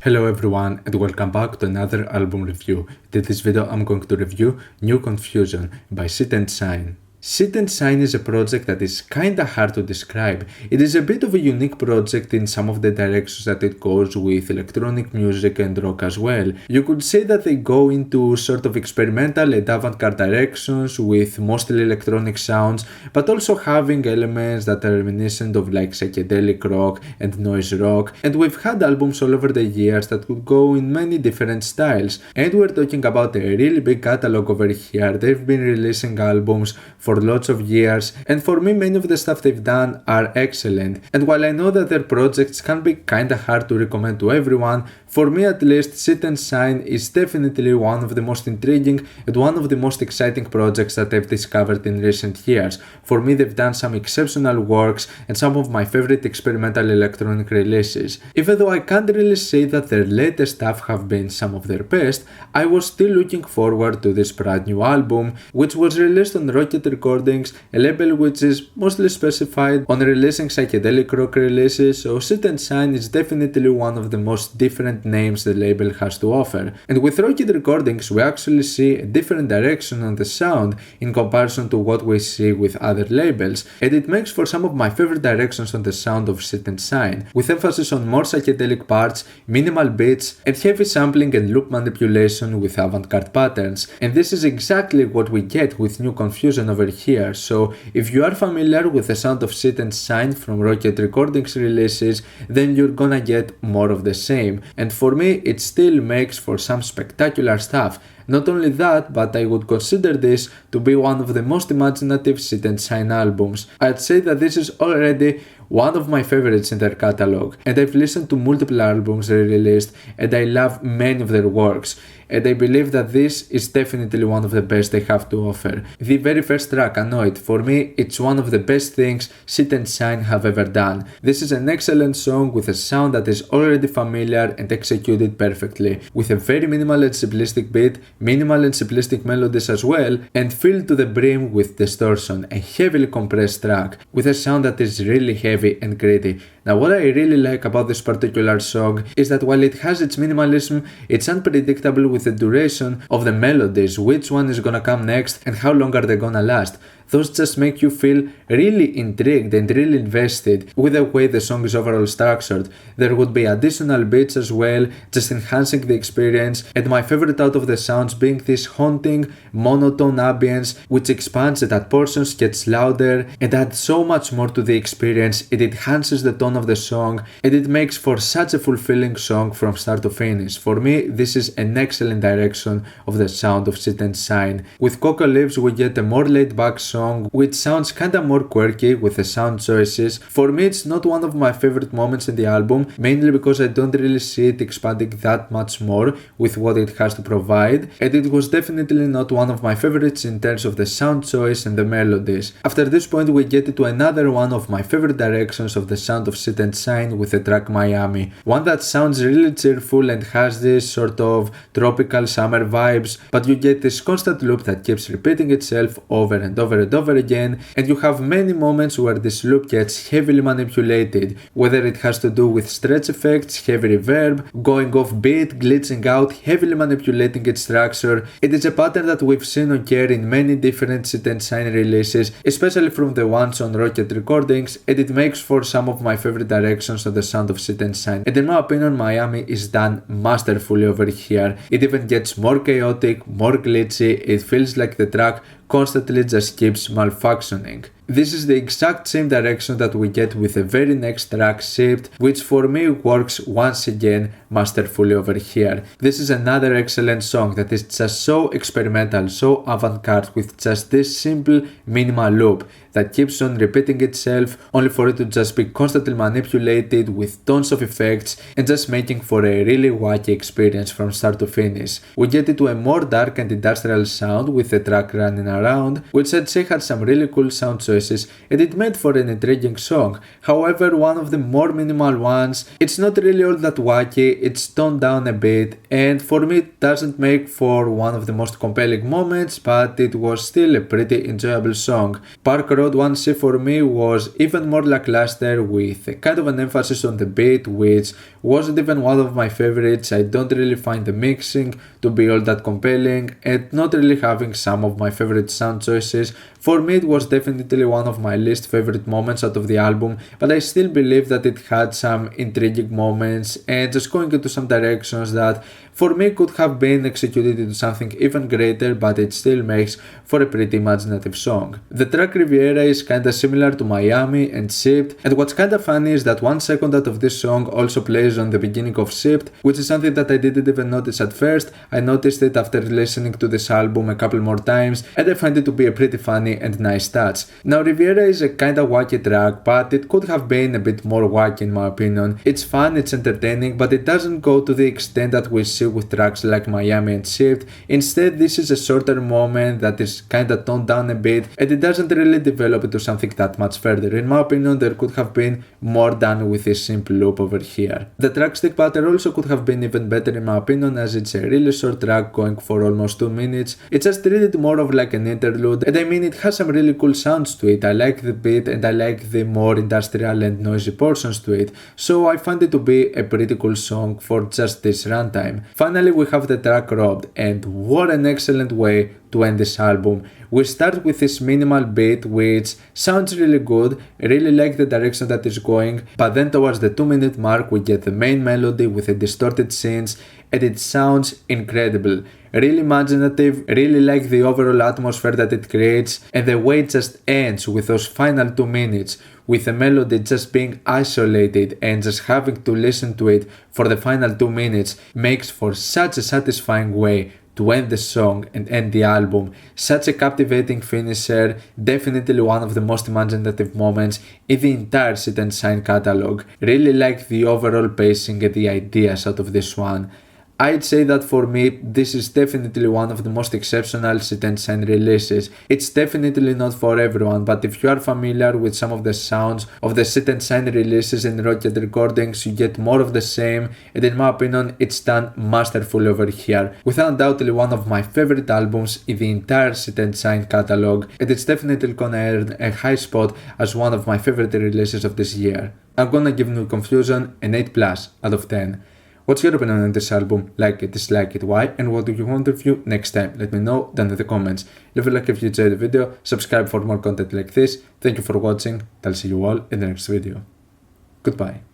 Hello everyone and welcome back to another album review. In this video I'm going to review New Confusion by Sit and Shine. Sit and Shine is a project that is kinda hard to describe. It is a bit of a unique project in some of the directions that it goes with electronic music and rock as well. You could say that they go into sort of experimental and avant-garde directions with mostly electronic sounds, but also having elements that are reminiscent of like psychedelic rock and noise rock, and we've had albums all over the years that could go in many different styles. And we're talking about a really big catalog over here. They've been releasing albums for lots of years, and for me many of the stuff they've done are excellent. And while I know that their projects can be kinda hard to recommend to everyone, for me at least Sit and Shine is definitely one of the most intriguing and one of the most exciting projects that I've discovered in recent years. For me they've done some exceptional works and some of my favorite experimental electronic releases. Even though I can't really say that their latest stuff have been some of their best, I was still looking forward to this brand new album, which was released on Rocket Recordings, a label which is mostly specified on releasing psychedelic rock releases, so Sit and Shine is definitely one of the most different names the label has to offer. And with Rocket Recordings we actually see a different direction on the sound in comparison to what we see with other labels, and it makes for some of my favorite directions on the sound of Sit and Shine, with emphasis on more psychedelic parts, minimal beats, and heavy sampling and loop manipulation with avant-garde patterns. And this is exactly what we get with New Confusion over here, so if you are familiar with the sound of Sit and Shine from Rocket Recordings releases, then you're gonna get more of the same. And for me it still makes for some spectacular stuff. Not only that, but I would consider this to be one of the most imaginative Sit and Shine albums. I'd say that this is already one of my favorites in their catalog, and I've listened to multiple albums they released and I love many of their works, and I believe that this is definitely one of the best they have to offer. The very first track, Annoyed, for me it's one of the best things Sit and Shine have ever done. This is an excellent song with a sound that is already familiar and executed perfectly, with a very minimal and simplistic beat, minimal and simplistic melodies as well, and filled to the brim with distortion, a heavily compressed track, with a sound that is really heavy and gritty. Now what I really like about this particular song is that while it has its minimalism, it's unpredictable with the duration of the melodies, which one is gonna come next and how long are they gonna last. Those just make you feel really intrigued and really invested with the way the song is overall structured. There would be additional beats as well, just enhancing the experience, and my favorite out of the sounds being this haunting, monotone ambience which expands and at portions gets louder and adds so much more to the experience. It enhances the tone of the song and it makes for such a fulfilling song from start to finish. For me this is an excellent direction of the sound of Sit and Shine. With Cocoa Leaves we get a more laid back song which sounds kinda more quirky with the sound choices. For me it's not one of my favorite moments in the album, mainly because I don't really see it expanding that much more with what it has to provide, and it was definitely not one of my favorites in terms of the sound choice and the melodies. After this point we get into another one of my favorite directions of the sound of Sit and Shine with the track Miami, one that sounds really cheerful and has this sort of tropical summer vibes, but you get this constant loop that keeps repeating itself over and over again, and you have many moments where this loop gets heavily manipulated, whether it has to do with stretch effects, heavy reverb, going off beat, glitching out, heavily manipulating its structure. It is a pattern that we've seen occur in many different Sit and Shine releases, especially from the ones on Rocket Recordings, and it makes for some of my favorite directions of the sound of Sit and Shine. And in my opinion Miami is done masterfully over here. It even gets more chaotic, more glitchy, it feels like the track constantly just keeps malfunctioning. This is the exact same direction that we get with the very next track, Shipped, which for me works once again masterfully over here. This is another excellent song that is just so experimental, so avant-garde, with just this simple minimal loop that keeps on repeating itself, only for it to just be constantly manipulated with tons of effects and just making for a really wacky experience from start to finish. We get into a more dark and industrial sound with the track Running Around, which I'd say had some really cool sound choices and it made for an intriguing song. However, one of the more minimal ones, it's not really all that wacky, it's toned down a bit, and for me it doesn't make for one of the most compelling moments, but it was still a pretty enjoyable song. Park Road Road 1C for me was even more lackluster, with kind of an emphasis on the beat, which wasn't even one of my favorites. I don't really find the mixing to be all that compelling, and not really having some of my favorite sound choices. For me, it was definitely one of my least favorite moments out of the album, but I still believe that it had some intriguing moments and just going into some directions that for me could have been executed into something even greater, but it still makes for a pretty imaginative song. The track Riviera is kinda similar to Miami and Shipped, and what's kinda funny is that 1 second out of this song also plays on the beginning of Shipped, which is something that I didn't even notice at first. I noticed it after listening to this album a couple more times, and I find it to be a pretty funny and nice touch. Now Riviera is a kinda wacky track, but it could have been a bit more wacky in my opinion. It's fun, it's entertaining, but it doesn't go to the extent that we see with tracks like Miami and Shipped. Instead, this is a shorter moment that is kinda toned down a bit, and it doesn't really develop into something that much further. In my opinion, there could have been more done with this simple loop over here. The track Stick Butter also could have been even better in my opinion, as it's a really short track going for almost 2 minutes. It's just treated more of like an interlude, and I mean it has some really cool sounds to it. I like the beat and I like the more industrial and noisy portions to it, so I find it to be a pretty cool song for just this runtime. Finally, we have the track Robbed, and what an excellent way to end this album. We start with this minimal beat which sounds really good, really like the direction that is going, but then towards the 2-minute mark we get the main melody with the distorted synths, and it sounds incredible. Really imaginative, really like the overall atmosphere that it creates, and the way it just ends with those final 2 minutes, with the melody just being isolated and just having to listen to it for the final 2 minutes makes for such a satisfying way to end the song and end the album. Such a captivating finisher, definitely one of the most imaginative moments in the entire Sit and Shine catalog. Really like the overall pacing and the ideas out of this one. I'd say that for me, this is definitely one of the most exceptional Sit and Shine releases. It's definitely not for everyone, but if you are familiar with some of the sounds of the Sit and Shine releases and Rocket recordings, you get more of the same, and in my opinion, it's done masterfully over here. Without doubtly one of my favorite albums in the entire Sit and Shine catalog, and it's definitely gonna earn a high spot as one of my favorite releases of this year. I'm gonna give No Confusion an 8+ out of 10. What's your opinion on this album? Like it, dislike it, why, and what do you want to review next time? Let me know down in the comments. Leave a like if you enjoyed the video, subscribe for more content like this. Thank you for watching, I'll see you all in the next video. Goodbye.